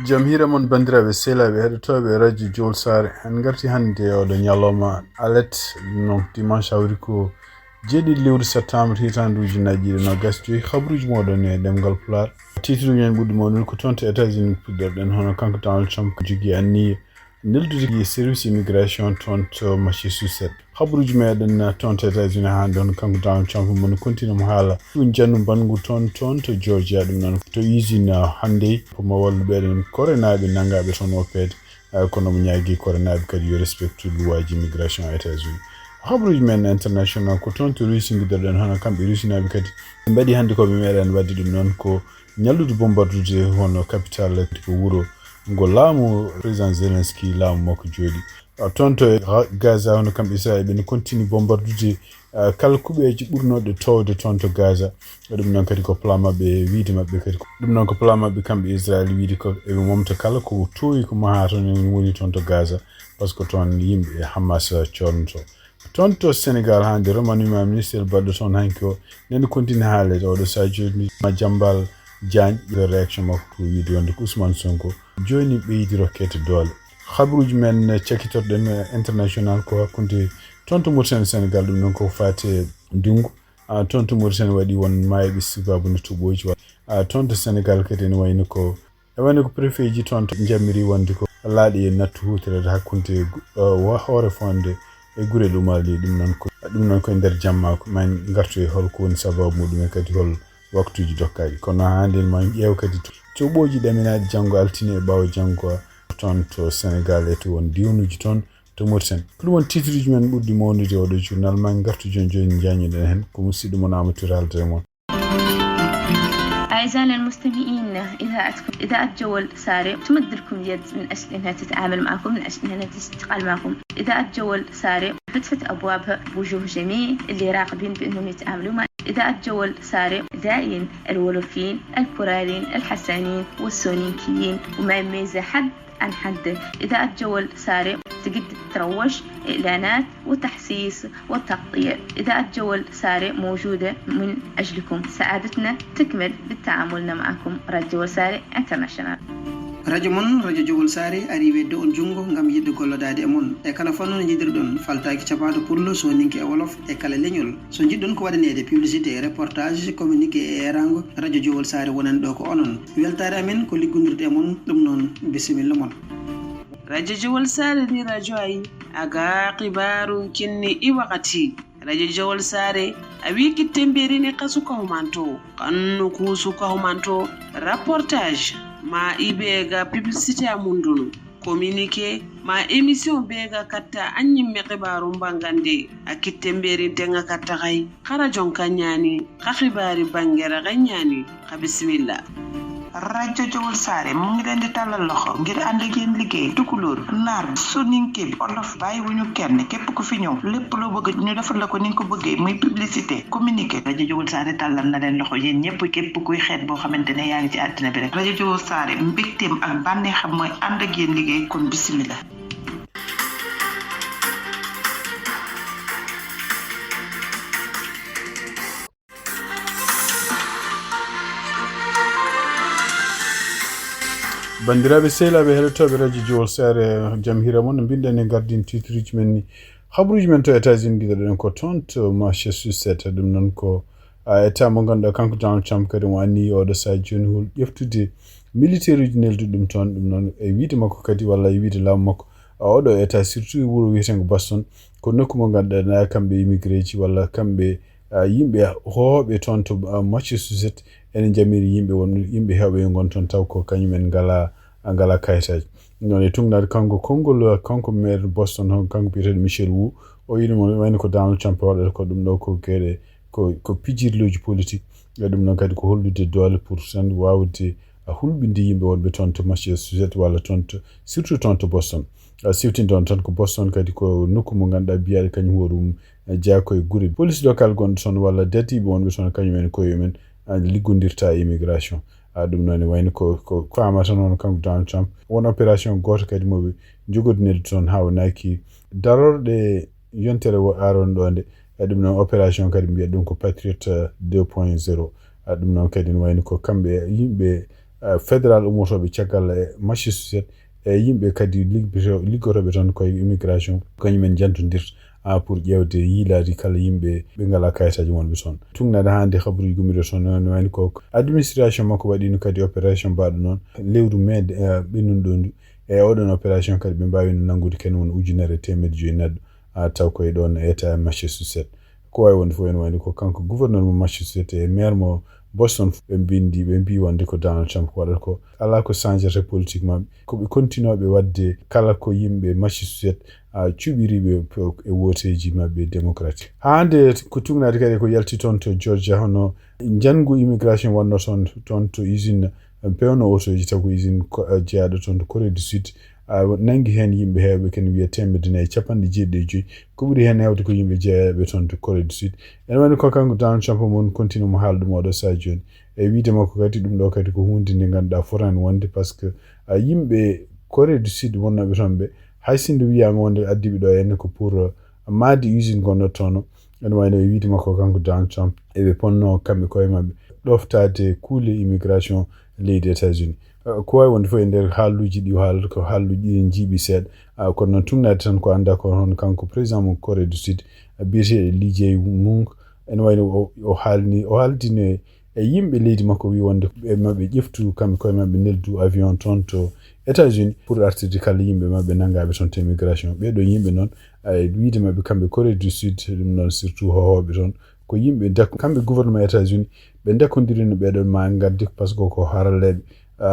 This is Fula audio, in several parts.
Jamhira mon bandiraɓe sehlaɓe heɗotoɓe radio Jol Sare en garti hande oɗo ñalawma alet non dimanche hawri ko jeeɗiɗi lewru septembre hitande ujunaji ɗiɗi no gasjoyi habruji moɗon e ɗemgal Pulaar titruji men ɓuɗɗi mawɗude ko toon to États-Unis puɗɗorɗen hono kanko Donald Trump jogui anniya neldude service immigration toon to Massachusetts habruji meɗen toon to États-Unis hande hono kanko Donald Trump mono continue mo haala ɗum jannu bangu toon to Georgia ɗum noon to usine hande komo wallu ɓeɗen korenaɓe nangaɓe toon opede kono mo ñaagui korenaɓe kadi yo respecte luwaji immigration États-Unis habruji men international ko toon to Russie guiɗirɗen hono kamɓe rusinaɓe kadi ɓe mbaɗi hande koɓe meeɗen wadde ɗum noon ko ñallude bombardude hono capital ko wuuro ngo laamu président Zelensky laamu makko jooɗi toon to Gaza hono kamɓe Israël ɓe continue bombardude kala kuɓeji ɓurnoɗe towde toon to Gaza ɗum noon kadi ko plan mabɓe wiide mabɓe kadi ɗum noon ko plan mabɓe kamɓe Israël wiide ko eɓe momta kala ko towi ko maha toon woni toon to Gaza par ce que toon yimɓe Hamas cornoto toon to Sénégal hande remaniement ministére baɗɗo toon hanki o nene continue haalede oɗo sa joni Madiambal Diagne réaction makko ko wiide wonde ko Ousmane Sonko joni ɓeydi rokkete doole habruji men cakkitorɗen international ko hakkude toon to Mauritanie Sénégal ɗum noon ko fate ndungu toon to Mauritanie waɗi won maayɓe sababude toɓoji toon to Sénégal kadi ne wayno ko préfet ji toon to jammiri wonde ko laaɗi e nattu hutorede hakkude hoore fonde e gure ɗumali ɗum noon koye nder jamma man gartu e holko woni sababu muɗum e kadi hol waktuji dokkaɗi kono hande ma ƴeew kadi toɓoji ɗaminaɗi janggo altine e ɓawo janggo toon to Sénégal e to won diwnuji toon to Mauritanie ko ɗum won titruji men ɓurɗi mawnude oɗo journal man gartu joni jañoɗen hen ko musidɗo mon Amadou haalde mon. أعزائنا المستمعين إذاعة جول ساري تمد لكم يد من أجل أنها تتعامل معكم من أجل أنها تشتغل معكم إذاعة جول ساري فتحت أبوابها بوجوه جميع اللي راغبين بأنهم يتعاملوا مع إذاعة جول ساري داعين الولوفيين البرارين الحسانين والسونيكيين وما يميز حد عن حد. إذاعة جول ساري تقدر تروج إعلانات وتحسيس والتغطية. إذاعة جول ساري موجودة من أجلكم، سعادتنا تكمل بالتعامل معكم. راديو جول ساري انترناشونال radio mon radio Jogol Sare ari weddo on jungo ngam yidde gollodade e mon e kala fanno no jidirɗon faltaaki capato pullo so ninki e wolof e kala leñol so jiddon ko wadanede publicité e reportage communiqué e rango radio Jogol Sare wonan do ko onon weltare amen ko liggondirde e mon dum non bisimilla mon. radio Jogol Sare ni radio ay aga qibaru kinni i wakati radio Jogol Sare a wiki temberini kasuka humanto kannu kusuka humanto reportage ma ibega publicité amundunu communiqué ma émission bega katta anyimme qibaru bangande akitte mberi tenga katta kay khara jonka nyani khibari bangera ganyani kha bismillah. radio Jogol Sare mu ngi leen di talal loxo ngir ànd ak yéen liggéey tukulóor naar soninke olof bàyyi wuñu kenn képp ku fi ñëw lépp loo bëgg ñu defal la ko ni nga ko bëggee muy publicité communiqué radio Jogol Sare talal na leen loxo yéen ñëpp képp kuy xeet boo xamante ne yaa ngi ci àddina bi rek radio Jogol Sare mbégteem ak bànneexam mooy ànd ak yéen liggéey kon bismillah. bandiraɓe sehlaɓe heɗotoɓe radio Jogol Sare jamhira mon no mbiɗen e gardin titruji men ni habruji men to États-Unis guiɗoɗen ko toon to Massachusetts ɗum noon ko état mo ganduɗa kanko Donald Trump kadi mo anni oɗo sa joni hol ƴeftude militaire uji nelduɗum toon ɗum noon e wiide makko kadi walla e wiide laamu makko oɗo état surtout wuuro wiyetengo Boston ko nokku mo ganduɗa na kamɓe immigré ji walla kamɓe yimɓe hoɓe toon to Massachusetts ene jamiri yimɓe hewɓe gon toon taw ko kañumen ngala kayitaji non e tungnade kanko maire Boston hon kanko biyeteɗo Michel Wu o yino mo wayno ko Donald Trump waɗata ko ɗum ɗo ko gueɗe ko pijirloji politique e ɗum noon kadi ko hollude doole pour tan wawde hulɓinde yimɓe wonɓe toon to Massachusetts walla toon to surtout toon to Boston siwtindon tan ko Boston kadi ko nokku mo ganduɗa biyaɗe kañum hoɗum jeeya gure police local gonɗo toon walla datiɓe wonɓe toon kañumen koyemen liggodirta immigration ɗum noon wayno ko fama tan hono kanko Donald Trump won opération goto kadi moɓe jogodinelde toon ha wonaki darorɗe yontere aron ɗo nde ɗum noon opération kadi mbiya ɗum ko Patriot 2.0 ɗum noon kadi wayno ko kamɓe yimɓe federal umotoɓe caggal Massachusetts yimɓe kadi liggotoɓe toon koye immigration kañumen jantodirta pour ƴewde yiilade kala yimɓe ɓe ngala kayitaji wonɓe toon tugnade hande habaruji gummiɗo toon no wani ko administration makko waɗino kadi opération mbaɗo noon lewru mai ɓennuɗo ndu oɗon opération kadi ɓe mbawino nangude ken won 1,500 neɗɗo taw koye ɗon état Massachusetts ko wawi wonde fof ene wayni ko kanko gouverneur mo Massachusetts maire mo Boston ɓe mbi wonde ko Donald Trump waɗata ko ala ko changete politique mabɓe koɓe continuoɓe wadde kala ko yimɓe Massachusetts cuɓiriɓe e woteji mabɓe démocratique hande ko tugnade kadi ko yalti toon to Georgia hono jangu immigration wanno toon to usine pewno autoji taw ko usine jeeyaɗo toon to Corée du Sud nangi hen yimɓe heewɓe ken wiya 195 ko ɓuri hen hewde ko yimɓe jeeyaɓe toon to Corée du Sud ene wani ko kanko Donald Trump mon continue mo haala ɗum oɗo sa joni e wiide makko kadi ɗum ɗo kadi ko hunde nde ganduɗa forani wonde par ce que yimɓe Corée du Sud wonnoɓe toon ɓe hay sinde wiyama wonde addiɓe ɗo henne ko pour maade usine gonɗo toon ene wayno e wiide makko kanko Donald Trump eɓe ponno kamɓe koye mabɓe ɗoftade kuule immigration leydi États-Unis ko wawi wonde fof e nder haalluji ɗi haalata ko haalluji ɗi jiiɓi seeɗa kono noon tugnade tan ko anda ko hono kanko président mo Corée du Sud biyeteɗo Lee Jae-myung ene wayno o haaldino e yimɓe leydi makko wi wonde ɓe mabɓe ƴeftu kamɓe koye mabɓe neldu avion toon to États-Unis pour artirde kala yimɓe mabɓe nangaɓe toon to immigration ɓeɗo yimɓe noon wiide mabɓe kamɓe Corée du Sud ɗum noon surtout hohoɓe toon ko yimɓe kamɓe gouvernement États-Unis ɓe dakkodirino ɓeɗon ma gaddi par ce que ko haraleɓe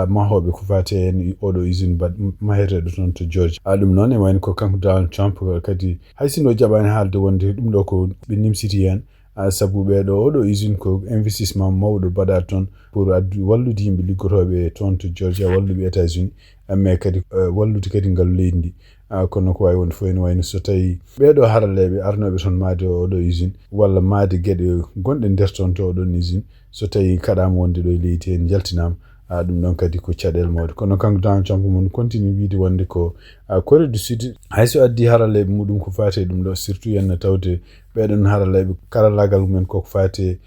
mahoɓe ko fate hen oɗo usine maheteɗo toon to Georgia ɗum noon e wayno ko kanko Donald Trump kadi hay sinno jaɓani haalde wonde ɗum ɗo ko ɓe nimsiti hen sabu ɓeɗo oɗo usine ko investissement mawɗo baɗa toon pour wallude yimɓe liggotoɓe toon to Georgia walluɓe États-Unis mais kadi wallude kadi ngal leydi ndi kono ko wawi wonde fof ene wayno so tawi ɓeɗo haraleɓe arnoɓe toon maade oɗo usine walla maade gueɗe gonɗe nder toon to oɗon usine so tawi kaɗama wonde ɗo e leydi hen jaltinama ɗum ɗon kadi ko caɗele mawɗe kono kanko Donald Trump mon continue wiide wonde ko Corée du Sud hayso addi haraleɓe muɗum ko fate ɗum ɗo surtout henna tawde ɓeɗon haraleɓe karalagal mumen koko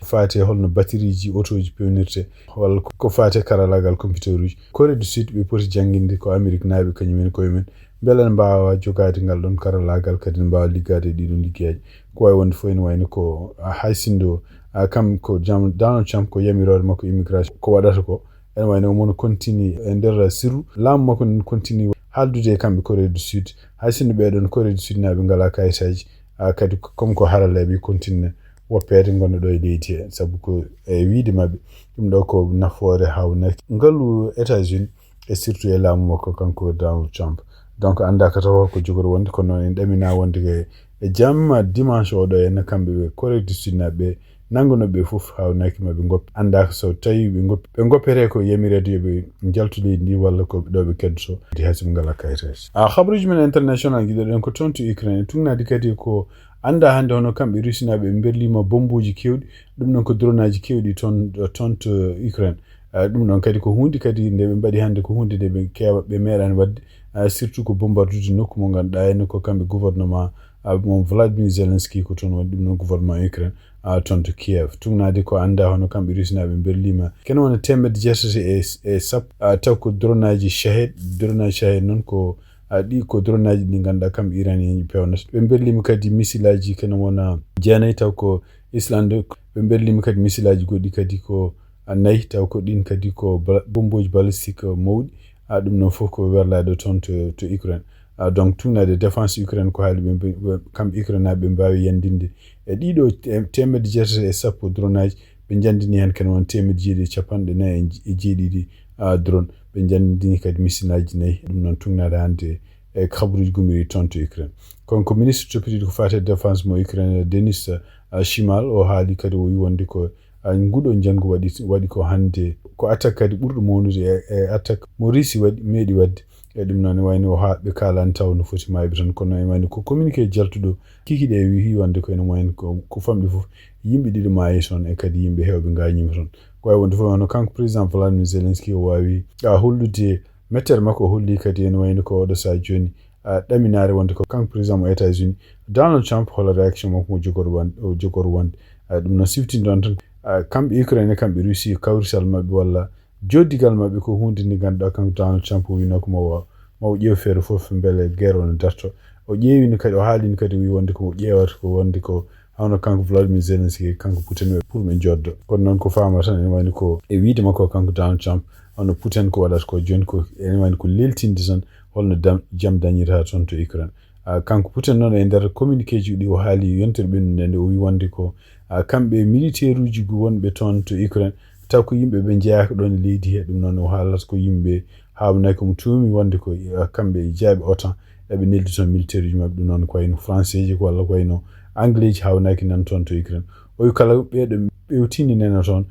fate holno batterie ji auto ji pewnirte walla ko fate karalagal computer uji Corée du Sud ɓe poti jangguinde ko Amérique naaɓe kañumen koyemen beele ne mbawa jogade ngal ɗon karalagal kadi ne mbawa liggade e ɗiɗon liggueji ko wawi wonde fof ene wayno ko hay sindo kam ko Donald Trump ko yamirore makko immigration ko waɗata ko ene wayno omono continue e nder sirru laamu makko ne continue haaldude e kamɓe Corée du Sud hay sinno ɓeɗon Corée du Sud naaɓe ngala kayitaji kadi comme ko haraleɓe continue woppede gonɗo ɗo e leydi he saabu ko e wiide mabɓe ɗum ɗo ko nafoore hawnaki ngaalu États-Unis e surtout e laamu makko kanko Donald Trump donc anda ka taw ko jogori wonde kono en ɗamina wonde e jamma dimanche oɗo henna kamɓe ɓe Corée du Sud naaɓe nangunoɓe fof hawnaki maɓe goppi anda so tawi ɓe goppete ko yamirede yoɓe jaltu leydi ndi walla ko ɗo ɓe keddoto hayso ɓe ngala kayitaji habaruji men international guiɗoɗen ko toon to Ukraine tugnadi kadi ko anda hande hono kamɓe rusinaɓe ɓe berlima bombuji kewɗi ɗum ɗon ko drone aji kewɗi toon to Ukraine ɗum ɗon kadi ko hunde kadi nde ɓe mbaɗi hande ko hunde nde ɓe meeɗani wadde surtout ko bombardude nokku mo ganduɗa henna ko kamɓe gouvernement mon Vladimir Zelensky ko toon waɗi ɗum noon gouvernement Ukraine toon to Kiev tugnade ko anda hono kamɓe rusinaɓe berlima kene wona 170 taw ko drone aji Shahed noon ko ɗi ko drone aji ɗi ganduɗa kamɓe iranien pewnata ɓe berlima kadi missile aji kene wona jeenayyi taw ko Islande ɓe berlima kadi missile aji goɗɗi kadi ko 4 taw ko ɗin kadi ko bomboji balistique mawɗi ɗum noon fof ko werlade toon to Ukraine donc tugnade défense Ukraine ko haali kamɓe Ukraine naɓe mbawi yandinde e ɗiɗo 170 drone aji ɓe jandini hen kene won 150 drone ɓe jandini kadi missile aji 4 ɗum noon tugnade hande e habaruji gumiri toon to Ukraine konko ministre toppitiɗo ko fate défense mo Ukraine Denis Shimal o haali kadi o wi wonde ko nguɗo janggo waɗi ko hande ko attaque kadi ɓurɗo mawnude e attaque mo Russie meeɗi wadde e ɗum noon wayno o haɓe kalani taw no foti mayɓe tan kono e wayno ko communiqué jaltuɗo kikiɗe e wi wonde ko ene wayno ko famɗi fof yimɓe ɗiɗo maayi toon e kadi yimɓe hewɓe gañima toon ko wawi wonde fof hono kanko président Vladimir Zelensky o wawi hollude mettere makko o holli kadi ene wayno ko oɗo sa joni ɗaminare wonde ko kanko président mo États-Unis Donald Trump hola réaction makko mo jogori wonde ɗum noon siftini ɗon tan kamɓe Ukraine e kamɓe Russie kawrital mabɓe walla jodigal maɓɓe ko hunde nde ganduɗa kanko Donald Trump o wino ko mawo ƴeew feere fof beele guerre o no darto o ƴeewino kadi o haalino kadi o wi wonde ko ƴeewata ko wonde ko hawno kanko Vladimir Zelensky kanko Putin pour ɓe joddo kono noon ko famata tan ene wayno ko e wiide makko kanko Donald Trump hono Putin ko waɗata ko joni ko ene wayno ko leltinde tan holno jam dañirta toon to Ukraine kanko Putin noon e nder communiqué ji ɗi o haali yontere ɓennude nde o wi wonde ko kamɓe militaire uji wonɓe toon to Ukraine taw ko yimɓe ɓe jeeyaka ɗon e leydi he ɗum noon o haalata ko yimɓe hawnaki komo tuumi wonde ko kamɓe jaaɓe OTAN eɓe neldi toon militaire uji maɓɓe ɗum noon ko wayno français ji walla ko wayno anglais ji hawnaki nan toon to Ukraine o wi kala ɓeɗo ɓewtini nena toon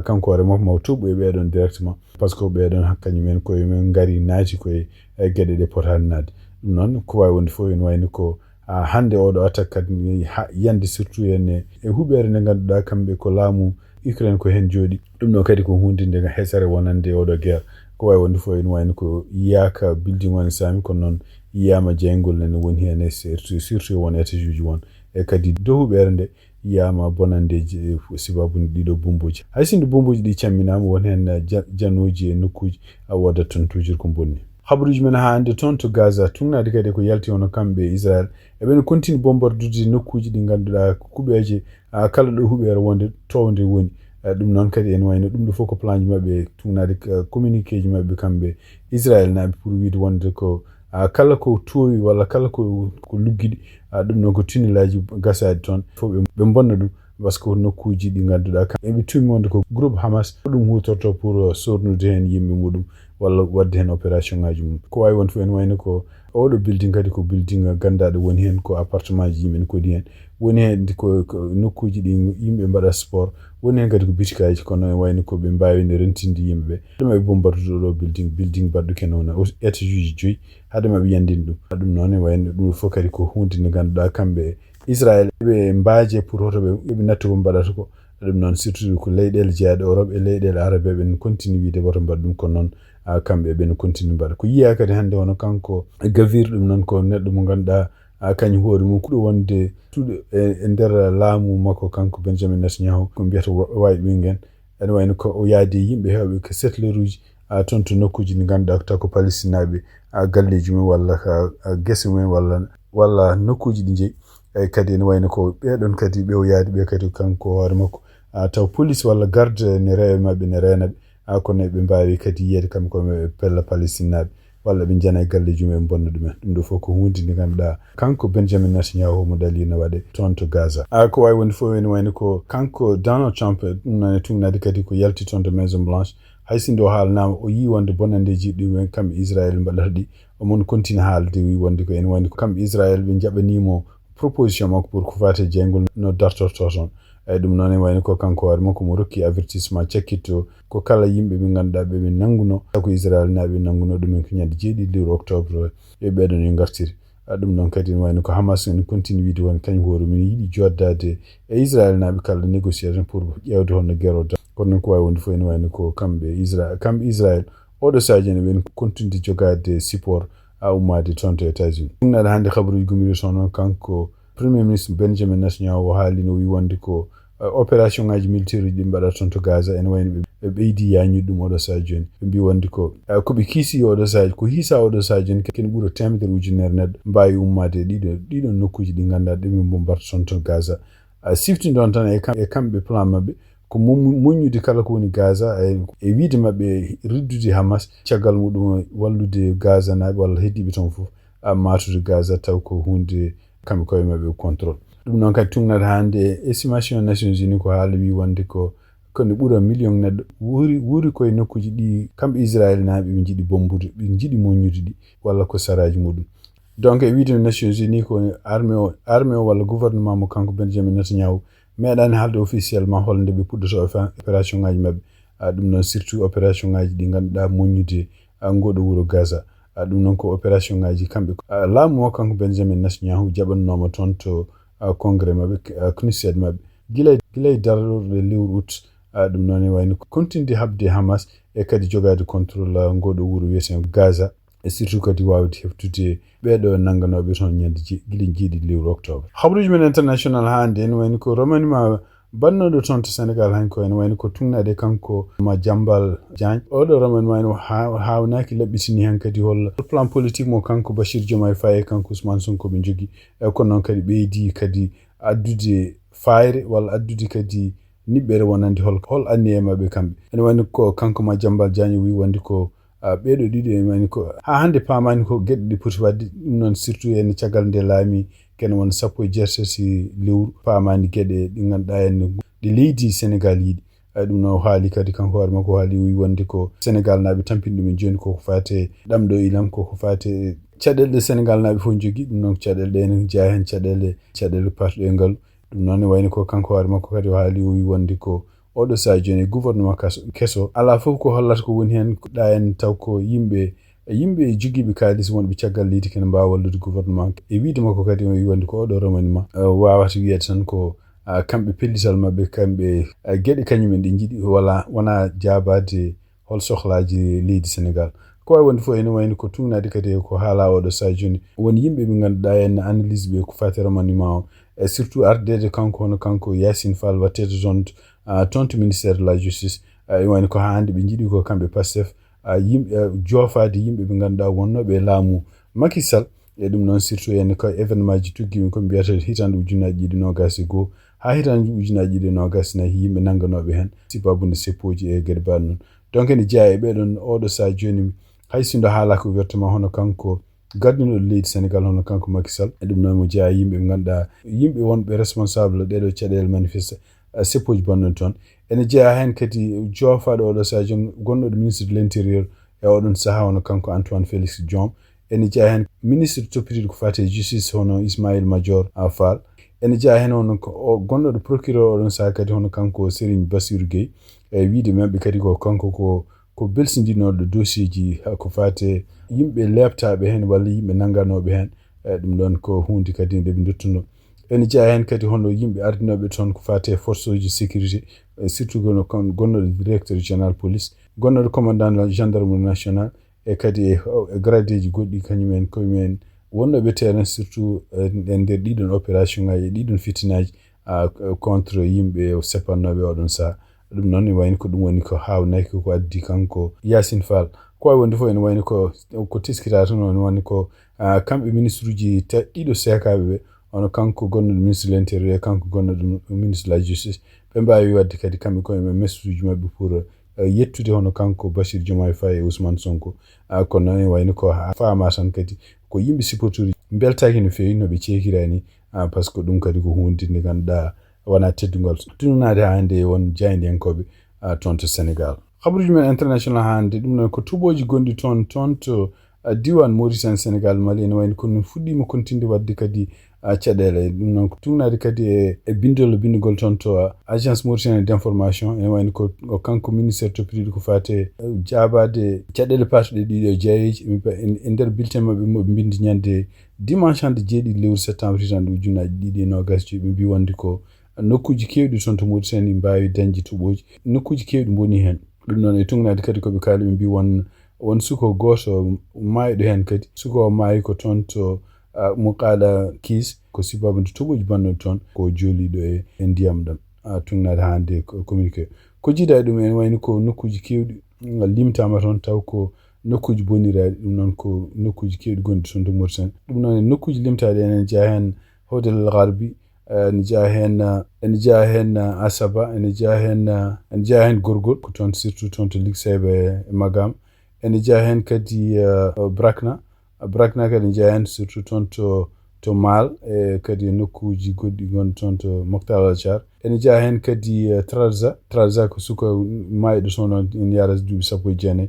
kanko hoore makko maw tuuɓo e ɓeɗon directement par ce que ɓeɗon kañumen koye men gari naati koye gueɗe ɗe potani naade ɗum noon ko wawi wonde fof ene wayno ko hande oɗo attaque kadi yande surtout henne e huɓere nde ganduɗa kamɓe ko laamu Ukraine ko hen jooɗi ɗum ɗo kadi ko hunde nde hesere wonande oɗo guerre ko wawi wonde fof ene wayno ko yiyaka building woni sami kono noon yiyama jeygol nene woni hen surtout won étage uji won e kadi dow huɓere nde yiyama bonandeji sibabude ɗiɗo bombuji hay sinno bombuji ɗi camminama won hen janoji e nokkuji wodat toon toujours ko bonni habaruji men hande toon to Gaza tugnade kadi ko yalti hono kamɓe Israël eɓen continue bombardude nokkuji ɗi ganduɗa kuɓeje kala ɗo huɓere wonde towde woni ɗum noon kadi en wayno ɗum ɗo fof ko plan ji maɓɓe tugnade communiqué ji maɓɓe kamɓe Israël naɓe pour wiide wonde ko kala ko towi walla kala ko luggiɗi ɗum noon ko tunnelaji gasade toon fof ɓe bonna ɗum par ce que nokkuji ɗi ganduɗa eɓe tumi wonde ko groupe Hamas ɗum hutorto pour sornude hen yimɓe muɗum walla wadde hen opération ngaji mum ko wawi wonde fof en wayno ko oɗo building kadi ko building gandaɗo woni hen ko appartement ji yimɓe kodi hen woni hen ko nokkuji ɗi yimɓe mbaɗa sport woni hen kadi ko bitikaji kono en wayno ko ɓe mbawino rentinde yimɓeɓe ɗum e bombardude ɗo building baɗɗo ken on étage uji 5 haade maɓe yandini ɗum noon e wayno ɗum fof kadi ko hunde nde ganduɗa kamɓe Israël ɓe mbaaje pour hoto ɓe nattu ko mbaɗata ko ɗum noon surtout ko leyɗele jeeyaɗe Europe e leyɗele arabe ɓen continue wiide woto mbaɗa ɗum kono noon kamɓe ɓen continue mbaɗa ko yiya kadi hande hono kanko Gavir ɗum noon ko neɗɗo mo ganduɗa kañum hoore mum kuɗo wonde tuɗo e nder laamu makko kanko Benjamin Netanyahu ko mbiyata wawi ɓingen ene wayno ko o yaadi yimɓe hewɓe ko settler uji toon to nokkuji ɗi ganduɗa ko taw ko palestinaɓe galleji mum walla guese mum walla nokkuji ɗi jeeyi kadi ene wayno ko ɓeɗon kadi ɓe o yaadi ɓe kadi kanko hoore makko taw police walla garde ne rewe mabɓe ne renaɓe kono ɓe mbawi kadi yiyede kamɓe koɓe pella palestinaɓe walla ɓe jana e galleji mum e bonna ɗumen ɗum ɗo fof ko hunde nde ganduɗa kanko Benjamin Netanyahu mo dalino waɗe toon to Gaza ko wawi wonde fof ene wayno ko kanko Donald Trump ɗum noon e tugnade kadi ko yalti toon to Maison Blanche hay sinno o haalnama o yi wonde bonandeji ɗumen kamɓe Israël mbaɗata ɗi omon continue haalde wi wonde ko ene wayno ko kamɓe Israël ɓe jaɓanimo proposition makko pour ko fate jeygol no dartorto toon ɗum noon e wayno ko kanko hoore makko mo rokki avertissement cakkitto ko kala yimɓe ɓe ganduɗa ɓe nanguno ko Israël naɓe nanguno ɗumen ko ñande 7 lewru octobre e ɓeɗon e gartiri ɗum noon kadi ne wayno ko Hamas en continue wiide won kañum hoore mum yiiɗi joddade e Israël naɓe kala négociation pour ƴewde honno guerre o kono noon ko wawi wonde fof ene wayno ko kamɓe Israël oɗo sadio ne ɓen continue jogade support ummade toon to États-Unis ɗumnaɗa hande habaruji gumiri toon noon kanko premier ministre Benjamin Netanyahu o haali no wi wonde ko opération ngaji militaire uji ɗi mbaɗata toon to Gaza ene wayno ɓe ɓeydi yañude ɗum oɗo sadio en ɓe mbi wonde ko koɓe kiisi oɗo sadio ko hiisa oɗo sadio en kene ɓuura temedere ujunere neɗɗo mbawi ummade ɗiɗon nokkuji ɗi ganduɗa ɗumen bombarta toon to Gaza siftinde on tan e kamɓe plan mabɓe ko moññude kala ko woni Gaza e wiide mabɓe riddude Hamas caggal muɗum wallude Gaza naɓe walla heddiɓe toon foof matude Gaza taw ko hunde kamɓe koye mabɓe contrôle ɗum noon kadi tugnade hande estimation Nations Unies ko haala wi wonde ko ne ɓuura million neɗɗo wuuri koye nokkuji ɗi kamɓe Israël naɓe ɓe jiiɗi bombude ɓe jiiɗi moññude ɗi walla ko saraji muɗum donc e wiide Nations Unies ko armée o walla gouvernement mo kanko Benjamin Netanyahu meeɗani haalde officiellement holde ɓe puɗɗoto opération ngaji mabɓe ɗum noon surtout opération ngaji ɗi ganduɗa moññude ngoɗo wuuro Gaza ɗum noon ko opération ngaji kamɓe laamu mo kanko Benjamin Netanyahu jaɓannoma toon to congrès mabɓe Knesset mabɓe gilay darorde lewru août ɗum noon e wayno continue habde Hamas e kadi jogade contrôle ngoɗo wuuro wiyeten Gaza e surtout kadi wawde heftude ɓeɗo nangganoɓe toon ñande gila 7 lewru octobre habaruji men international hande en wayno ko remaniement bannoɗo toon to Sénégal hanko ene wayno ko tungnade kanko Madiambal Diagne oɗo ramen wayno hawnaki laɓɓitini han kadi holla plan politique mo kanko Bachir Diomaye Faye kanko Ousmane Sonko ɓe jogui kono noon kadi ɓeydi kadi addude fayre walla addude kadi niɓɓere wonande hol anni e mabɓe kamɓe ene wayno ko kanko Madiambal Diagne wi wonde ko ɓeɗo ɗiɗo e wayno ko ha hande pamani ko gueɗe ɗi poti wadde ɗum noon surtout ene caggal nde laami kene won 17 lewru pamani gueɗe ɗi ganduɗa en ɗi leydi Sénégal yiɗi ɗum noon haali kadi kanko hoore makko haali wi wonde ko Sénégal naaɓe tampini ɗumen joni koko fate ɗamɗo ilam koko fate caɗele Sénégal naaɓe fof jogui ɗum noon caɗele ɗe ne jeeya hen caɗele parɗoye ngal ɗum noon ne wayno ko kanko hoore makko kadi o haali o wi wonde ko oɗo saa joni gouvernement kesso ala fof ko hollata ko woni hen ɗa en taw ko yimɓe jogiiɓe kaalis wonɓe caggal leydi kene mbawa wallude gouvernement e wiide makko kadi o wi wonde ko oɗo remaniement wawata wiyede tan ko kamɓe pellital mabɓe kamɓe gueɗe kañumen ɗe jiiɗi wona jabade hol sohlaji leydi Sénégal ko wawi wonde fof ene wayno ko tungnade kadi ko haala oɗo saa joni woni yimɓe ɓe ganduɗa en analyse ɓe ko fate remaniement o e surtout ardede kanko hono kanko Yacine Fall wattede tonto ministére de la justice wayno ko hande ɓe jiiɗi ko kamɓe Pastef yimɓe joofade yimɓe ɓe ganduɗa wonnoɓe laamu Macky Sall e ɗum noon surtout en ko événement ji tuggiɓe ko mbiyata hitande ujunaji 2021 ha hitande ujunaji 2024 yimɓe nangganoɓe hen sibabude seppoji e gueɗe mbaɗe noon donc ene jeeya e ɓeɗon oɗo saa joni hay sindo haala ko wertema hono kanko gardinoɗo leydi Sénégal hono kanko Macky Sall e ɗum noon mo jeeya yimɓe ɓe ganduɗa yimɓe wonɓe responsable ɗeɗo caɗele manifeste seppoji bonnon toon ene jeeya hen kadi joofaɗo oɗo saa joni gonɗoɗo ministre de l' intérieur e oɗon saaha hono kanko Antoine Félix Diome ene jeeya hen ministre toppitiɗo ko fate justice hono Ismaïla Madior Fall ene jeeya hen hono gonɗoɗo procureur oɗon saaha kadi hono kanko Serigne Bassirou Gueye e wiide mabɓe kadi ko kanko ko belsidinoɗo dossier ji ko fate yimɓe lebtaɓe hen walla yimɓe nangganoɓe hen ɗum ɗon ko hunde kadi nde ɓe duttuno ene jeeya hen kadi hono yimɓe ardinoɓe toon ko fate force uji sécurité surtout gonnoɗo directeur général police gonnoɗo commandant gendarmerie national e kadi e grade ji goɗɗi kañumen koyemumen wonnoɓe terrain surtout e nder ɗiɗon opération ngaji e ɗiɗon fitinaji contre yimɓe sepannoɓe oɗon saaha ɗum noon ne wayno ko ɗum woni ko hawnaki ko addi kanko Yacine Fall ko wawi wonde fof ene wayno ko teskita tan ene wayno ko kamɓe ministre uji ɗiɗo sekaɓe ɓe ono kanko gonnoɗo ministre de l' intérieur kanko gonnoɗo ministre de la justice ɓe mbawi wadde kadi kamɓe koye message uji mabɓe pour yettude hono kanko Bachir Diomaye Faye e Ousmane Sonko kono noon wayno ko faama tan kadi ko yimɓe supporteri beltaki no fewi no ɓe ceekirani par ce que ɗum kadi ko hunde nde ganduɗa wona teddugal tunanade hande won jaydiyankoɓe toon to Sénégal habaruji men international hande ɗum noon ko tuɓoji gonɗi toon to diwan Mauritanie Sénégal Mali ene wayno kono fuɗɗima kontinde wadde kadi caɗele ɗum noon ko tungnade kadi e bindugol toon to agence mauritanienne d' information ene wayno ko kanko ministére toppitiɗo ko fate jabade caɗele patuɗe ɗiɗo jeeyeji e nder bulletin mabɓe moɓe bindi ñande dimanche hande 7 lewru septembre hitande ujunaji 2021 ɓe mbi wonde ko nokkuji kewɗi toon to Mauritanie mbawi dañde tuɓoji nokkuji kewɗi boni hen ɗum noon e tungnade kadi koɓe kaali ɓe mbi won suko goto mayɗo hen kadi suko o maayi ko toon to mo qaala kiis ko sibabude tuɓoji bannoɗo toon ko jooliɗo e ndiyam ɗam tungnade hande communiqué ko jiida e ɗum en wayno ko nokkuji kewɗi limtama toon taw ko nokkuji boniraɗi ɗum noon ko nokkuji kewɗi gonɗi toon to Mauritanie ɗum noon e nokkuji limtaɗi enen jeeya hen Hodel Gharbi ene jeeya hen Asaba ene jeeya hen Gorgol ko toon surtout toon to Ligsebe e Magam ene jeeya hen kadi Brakna kadi jeeya hen surtout toon to Mal e kadi nokkuji goɗɗi gon toon to Mokhtar Al-Char ene jeeya hen kadi Trarza ko suko mayɗo toon en yara duuɓi 19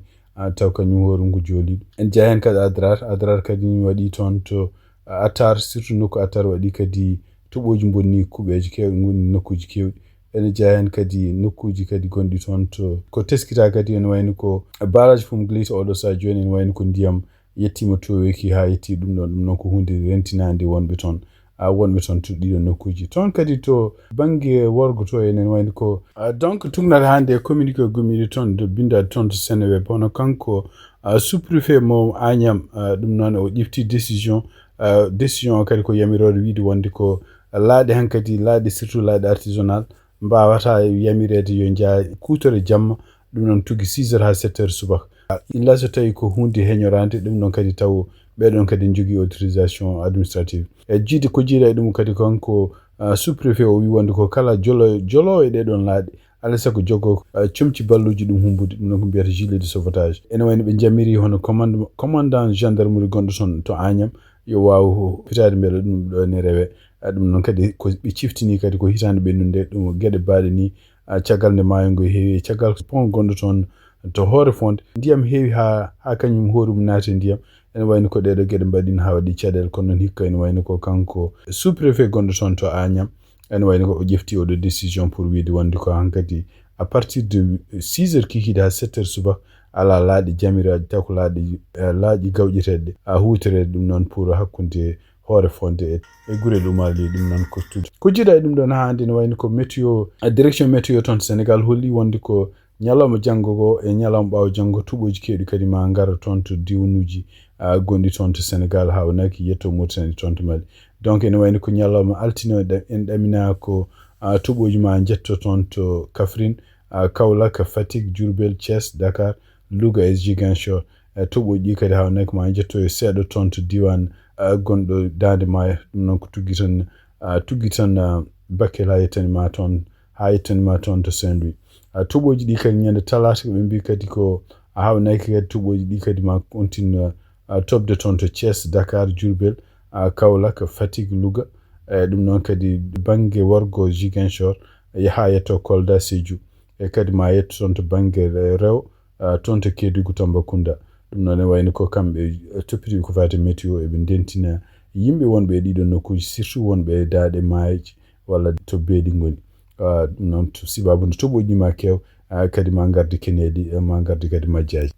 taw kañum hoore ngu jooliɗo en jeeya hen kadi Adrar kadi waɗi toon to Attar surtout nokku Attar waɗi kadi tuɓoji bonni kuɓeji kewɗi gonni nokkuji kewɗi ene jeeya hen kadi nokkuji kadi gonɗi toon to ko teskita kadi ene wayno ko barrage fum glita oɗo sa joni ene wayno ko ndiyam yettima towoki ha yetti ɗum ɗon ko hunde rentinade wonɓe toon to ɗiɗo nokkuji toon kadi to banggue worgo to enen wayno ko donc tugnade hande communiqué gomiɗo toon to bindade toon to Seneweb hono kanko sous-préfet mo Agnam ɗum noon o ƴefti décision o kadi ko yamirore wiide wonde ko laaɗe hankadi laaɗe surtout laaɗe artisanal mbawata yamirede yo jaa kutore jamma ɗum noon tugi 6h ha 7h subaka illa so tawi ko hunde heñorande ɗum noon kadi taw ɓeɗon kadi jogui autorisation administrative e jiide ko jiiɗa e ɗum kadi kanko sous préfet o wi wonde ko kala jolo e ɗeɗon laaɗe alay sago jogo comci balluji ɗum humbude ɗum noon ko mbiyata gilet de sauvetage ene wayno ɓe jamiri hono commandant gendarmerie gonɗo toon to Agnam yo waw fitade beele ɗum ɗo ne rewe ɗum noon kadi ko ɓe ciftini kadi ko hitande ɓennude ɗum gueɗe baɗe ni caggal nde maayo ngo heewi caggal pont gonɗo toon to hoore fonde ndiyam heewi ha kañum hoorumum naati ndiyam ene wayno ko ɗeɗo gueɗe mbaɗino ha waɗi caɗele kono noon hikka ene wayno ko kanko sous préfet gonɗo toon to Agnam ene wayno ko o ƴefti oɗo décision pour wiide wonde ko hankadi à partir de 6h kikiɗe ha 7h subaka ala laaɗi jamiraji taw ko laaƴi gawƴeteɗe a hutorede ɗum noon pour hakkude hoore fonde e gurel umali ɗum noon ko tuji ko jiiɗa e ɗum ɗon ha hande ne wayno ko météo direction météo toon Sénégal holli wonde ko ñalawma janggo go e ñalawma ɓawo janggo tuɓoji kewɗi kadi ma ngara toon to diwanuji gonɗi toon to Sénégal ha wonaki yetto Mauritanie toon to Mali donc ene wayno ko ñalawma altino en ɗamina ko tuɓoji ma jetto toon to Kaffrine Kaolack Fatick Diourbel Thiès Dakar Louga e Ziguinchor tuɓoji ɗi kadi ha wonaki ma jetto e seeɗa toon to diwan gonɗo Dande Maayo ɗum noon ko tuggi tan Bakel ha yettanima toon to Saint-Louis tuɓoji ɗi kadi ñande talata ɓe mbi kadi ko hawnaki kadi tuɓoji ɗi kadi ma continue tobde toon to Thiès Dakar Diourbel Kaolack Fatick Louga ɗum noon kadi banggue Worgo Ziguinchor yaha yetto Kolda Sédhiou e kadi ma yetto toon to banggue Rew toon to Kédougou Tambacounda ɗum noon ne wayno ko kamɓe toppiti ko fate météo eɓe ndentina yimɓe wonɓe e ɗiɗon nokkuji surtout wonɓe e daaɗe maayoji walla to beeɗi goni ɗum noon to sibabude toɓoji ma kew kadi ma gardi keneɗi ma gardi kadi majjaji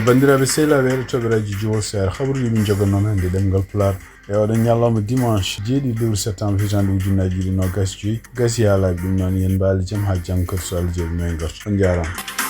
bandiraɓe sehlaɓe heɗotoɓe radio Jowol Sahel habaruji min jogonnoon hannde ɗemgal Pulaar e oɗon ñalawma dimanche 7 lewru septembre hitande ujunnaji ɗiɗi nogas joyyi gasi haalaɓe ɗum noon yen mbaali jaam ha janggo kadi so Allah jaaɓi no en garto on jarama.